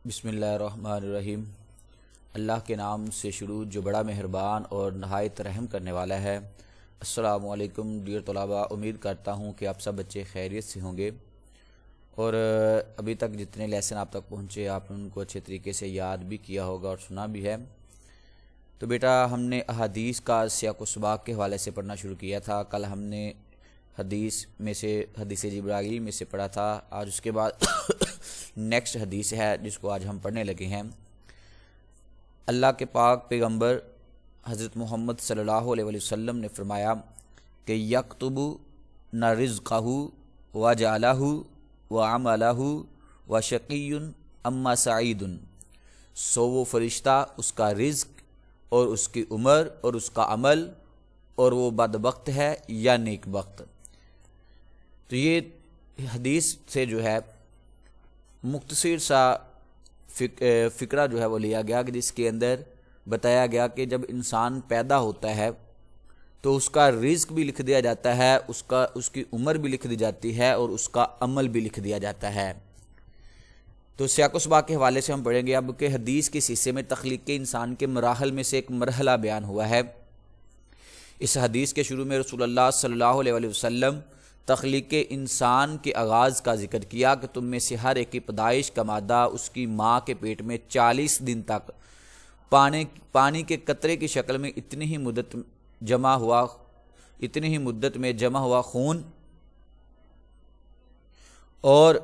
بسم اللہ الرحمن الرحیم۔ اللہ کے نام سے شروع جو بڑا مہربان اور نہایت رحم کرنے والا ہے۔ السلام علیکم ڈیئر طلباء، امید کرتا ہوں کہ آپ سب بچے خیریت سے ہوں گے اور ابھی تک جتنے لیسن آپ تک پہنچے آپ نے ان کو اچھے طریقے سے یاد بھی کیا ہوگا اور سنا بھی ہے۔ تو بیٹا ہم نے احادیث کا سیاق و سباق کے حوالے سے پڑھنا شروع کیا تھا۔ کل ہم نے حدیث جبرائیل میں سے پڑھا تھا۔ آج اس کے بعد نیکسٹ حدیث ہے جس کو آج ہم پڑھنے لگے ہیں۔ اللہ کے پاک پیغمبر حضرت محمد صلی اللہ علیہ وسلم نے فرمایا کہ یکتب نہ رزقہ و جعلہ و عملہ و شقی اما سعید، سو وہ فرشتہ اس کا رزق اور اس کی عمر اور اس کا عمل اور وہ بدبخت ہے یا نیک بخت۔ تو یہ حدیث سے جو ہے مختصر سا فکرہ جو ہے وہ لیا گیا کہ جس کے اندر بتایا گیا کہ جب انسان پیدا ہوتا ہے تو اس کا رزق بھی لکھ دیا جاتا ہے، اس کی عمر بھی لکھ دی جاتی ہے اور اس کا عمل بھی لکھ دیا جاتا ہے۔ تو سیاق و سباق کے حوالے سے ہم پڑھیں گے اب کہ حدیث کے حصے میں تخلیق انسان کے مراحل میں سے ایک مرحلہ بیان ہوا ہے۔ اس حدیث کے شروع میں رسول اللہ صلی اللہ علیہ وسلم تخلیق انسان کے آغاز کا ذکر کیا کہ تم میں سے ہر ایک کی پیدائش کا مادہ اس کی ماں کے پیٹ میں 40 دن تک پانی کے قطرے کی شکل میں اتنی ہی مدت میں جمع ہوا خون اور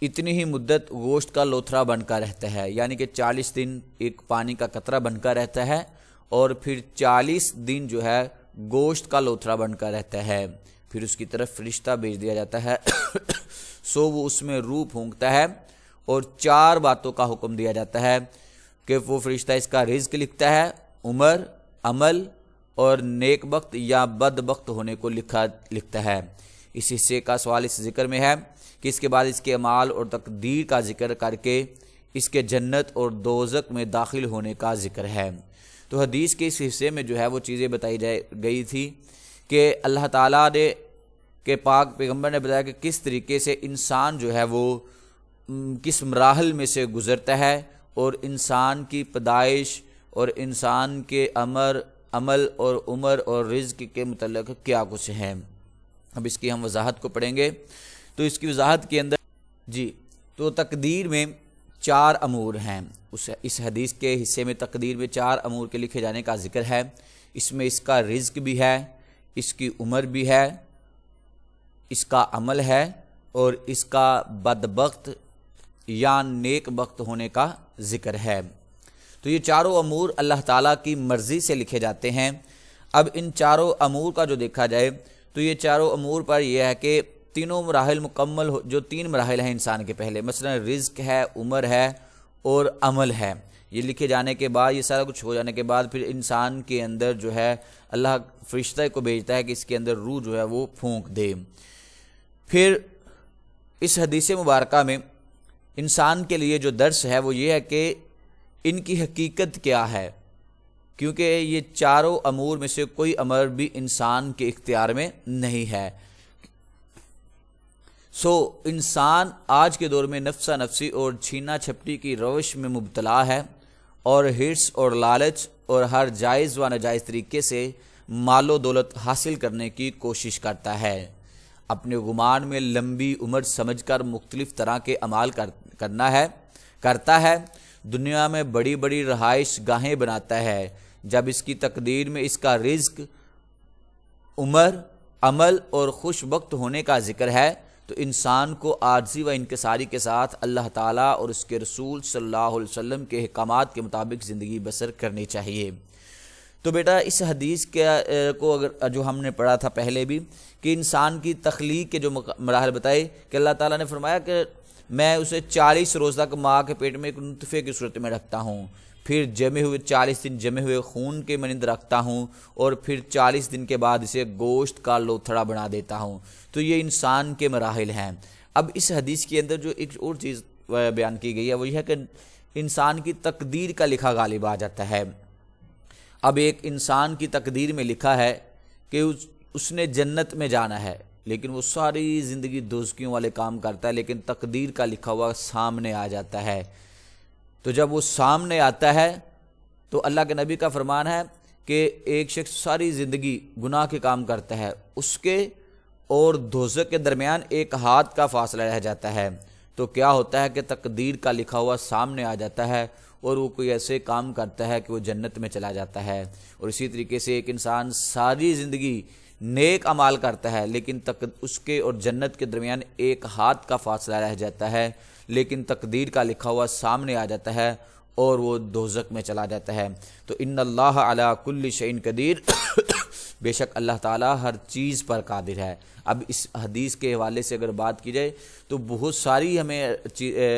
اتنی ہی مدت گوشت کا لوتھڑا بن کر رہتا ہے، یعنی کہ 40 دن ایک پانی کا قطرہ بن کر رہتا ہے اور پھر 40 دن جو ہے گوشت کا لوتھڑا بن کر رہتا ہے۔ پھر اس کی طرف فرشتہ بھیج دیا جاتا ہے سو وہ اس میں روح پھونکتا ہے اور 4 باتوں کا حکم دیا جاتا ہے کہ وہ فرشتہ اس کا رزق لکھتا ہے، عمر، عمل اور نیک بخت یا بد بخت ہونے کو لکھتا ہے۔ اس حصے کا سوال اس ذکر میں ہے کہ اس کے بعد اس کے اعمال اور تقدیر کا ذکر کر کے اس کے جنت اور دوزخ میں داخل ہونے کا ذکر ہے۔ تو حدیث کے اس حصے میں جو ہے وہ چیزیں بتائی گئی تھی کہ اللہ تعالیٰ نے کے پاک پیغمبر نے بتایا کہ کس طریقے سے انسان جو ہے وہ کس مراحل میں سے گزرتا ہے اور انسان کی پیدائش اور انسان کے عمل اور عمر اور رزق کے متعلق کیا کچھ ہے۔ اب اس کی ہم وضاحت کو پڑھیں گے۔ تو اس کی وضاحت کے اندر تو تقدیر میں 4 امور ہیں۔ اس حدیث کے حصے میں تقدیر میں 4 امور کے لکھے جانے کا ذکر ہے۔ اس میں اس کا رزق بھی ہے، اس کی عمر بھی ہے، اس کا عمل ہے اور اس کا بدبخت یا نیک بخت ہونے کا ذکر ہے۔ تو یہ 4 امور اللہ تعالیٰ کی مرضی سے لکھے جاتے ہیں۔ اب ان 4 امور کا جو دیکھا جائے تو یہ 4 امور پر یہ ہے کہ تینوں مراحل مکمل جو 3 مراحل ہیں انسان کے پہلے، مثلا رزق ہے، عمر ہے اور عمل ہے، یہ لکھے جانے کے بعد یہ سارا کچھ ہو جانے کے بعد پھر انسان کے اندر جو ہے اللہ فرشتہ کو بھیجتا ہے کہ اس کے اندر روح جو ہے وہ پھونک دے۔ پھر اس حدیث مبارکہ میں انسان کے لیے جو درس ہے وہ یہ ہے کہ ان کی حقیقت کیا ہے، کیونکہ یہ 4 امور میں سے کوئی امر بھی انسان کے اختیار میں نہیں ہے۔ انسان آج کے دور میں نفسا نفسی اور چھینا چھپٹی کی روش میں مبتلا ہے اور ہرس اور لالچ اور ہر جائز و ناجائز طریقے سے مال و دولت حاصل کرنے کی کوشش کرتا ہے۔ اپنے گمان میں لمبی عمر سمجھ کر مختلف طرح کے اعمال کرتا ہے، دنیا میں بڑی بڑی رہائش گاہیں بناتا ہے۔ جب اس کی تقدیر میں اس کا رزق، عمر، عمل اور خوش بخت ہونے کا ذکر ہے تو انسان کو عاجزی و انکساری کے ساتھ اللہ تعالیٰ اور اس کے رسول صلی اللہ علیہ وسلم کے احکامات کے مطابق زندگی بسر کرنی چاہیے۔ تو بیٹا اس حدیث کو اگر جو ہم نے پڑھا تھا پہلے بھی کہ انسان کی تخلیق کے جو مراحل بتائے کہ اللہ تعالیٰ نے فرمایا کہ میں اسے 40 روز تک ماں کے پیٹ میں ایک نطفے کی صورت میں رکھتا ہوں، پھر 40 دن جمے ہوئے خون کے مانند رکھتا ہوں اور پھر 40 دن کے بعد اسے گوشت کا لوتھڑا بنا دیتا ہوں۔ تو یہ انسان کے مراحل ہیں۔ اب اس حدیث کے اندر جو ایک اور چیز بیان کی گئی ہے وہ یہ ہے کہ انسان کی تقدیر کا لکھا غالب آ جاتا ہے۔ اب ایک انسان کی تقدیر میں لکھا ہے کہ اس نے جنت میں جانا ہے، لیکن وہ ساری زندگی دوزخیوں والے کام کرتا ہے، لیکن تقدیر کا لکھا ہوا سامنے آ جاتا ہے۔ تو جب وہ سامنے آتا ہے تو اللہ کے نبی کا فرمان ہے کہ ایک شخص ساری زندگی گناہ کے کام کرتا ہے، اس کے اور دوزخ کے درمیان ایک ہاتھ کا فاصلہ رہ جاتا ہے، تو کیا ہوتا ہے کہ تقدیر کا لکھا ہوا سامنے آ جاتا ہے اور وہ کوئی ایسے کام کرتا ہے کہ وہ جنت میں چلا جاتا ہے۔ اور اسی طریقے سے ایک انسان ساری زندگی نیک اعمال کرتا ہے، لیکن اس کے اور جنت کے درمیان ایک ہاتھ کا فاصلہ رہ جاتا ہے، لیکن تقدیر کا لکھا ہوا سامنے آ جاتا ہے اور وہ دوزخ میں چلا جاتا ہے۔ تو ان اللہ علی کل شیء قدیر، بے شک اللہ تعالیٰ ہر چیز پر قادر ہے۔ اب اس حدیث کے حوالے سے اگر بات کی جائے تو بہت ساری ہمیں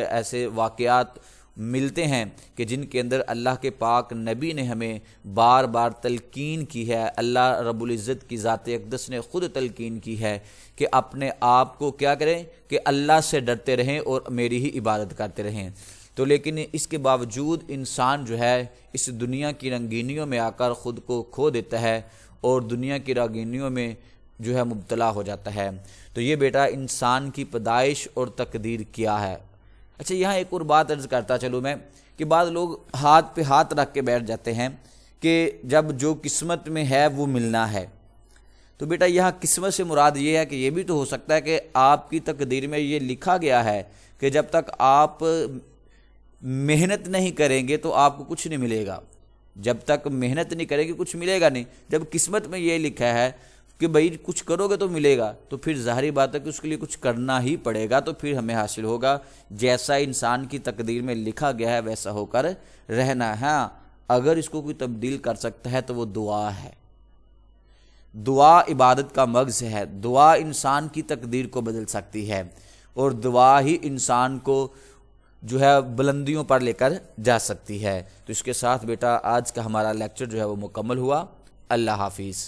ایسے واقعات ملتے ہیں کہ جن کے اندر اللہ کے پاک نبی نے ہمیں بار بار تلقین کی ہے، اللہ رب العزت کی ذات اقدس نے خود تلقین کی ہے کہ اپنے آپ کو کیا کریں کہ اللہ سے ڈرتے رہیں اور میری ہی عبادت کرتے رہیں۔ تو لیکن اس کے باوجود انسان جو ہے اس دنیا کی رنگینیوں میں آ کر خود کو کھو دیتا ہے اور دنیا کی رنگینیوں میں جو ہے مبتلا ہو جاتا ہے۔ تو یہ بیٹا انسان کی پیدائش اور تقدیر کیا ہے۔ اچھا، یہاں ایک اور بات عرض کرتا چلوں میں کہ بعض لوگ ہاتھ پہ ہاتھ رکھ کے بیٹھ جاتے ہیں کہ جب جو قسمت میں ہے وہ ملنا ہے۔ تو بیٹا یہاں قسمت سے مراد یہ ہے کہ یہ بھی تو ہو سکتا ہے کہ آپ کی تقدیر میں یہ لکھا گیا ہے کہ جب تک آپ محنت نہیں کریں گے تو آپ کو کچھ نہیں ملے گا، جب تک محنت نہیں کریں گے کچھ ملے گا نہیں۔ جب قسمت میں یہ لکھا ہے کہ بھائی کچھ کرو گے تو ملے گا، تو پھر ظاہری بات ہے کہ اس کے لیے کچھ کرنا ہی پڑے گا، تو پھر ہمیں حاصل ہوگا۔ جیسا انسان کی تقدیر میں لکھا گیا ہے ویسا ہو کر رہنا ہے۔ ہاں، اگر اس کو کوئی تبدیل کر سکتا ہے تو وہ دعا ہے۔ دعا عبادت کا مغز ہے، دعا انسان کی تقدیر کو بدل سکتی ہے، اور دعا ہی انسان کو جو ہے بلندیوں پر لے کر جا سکتی ہے۔ تو اس کے ساتھ بیٹا آج کا ہمارا لیکچر جو ہے وہ مکمل ہوا۔ اللہ حافظ۔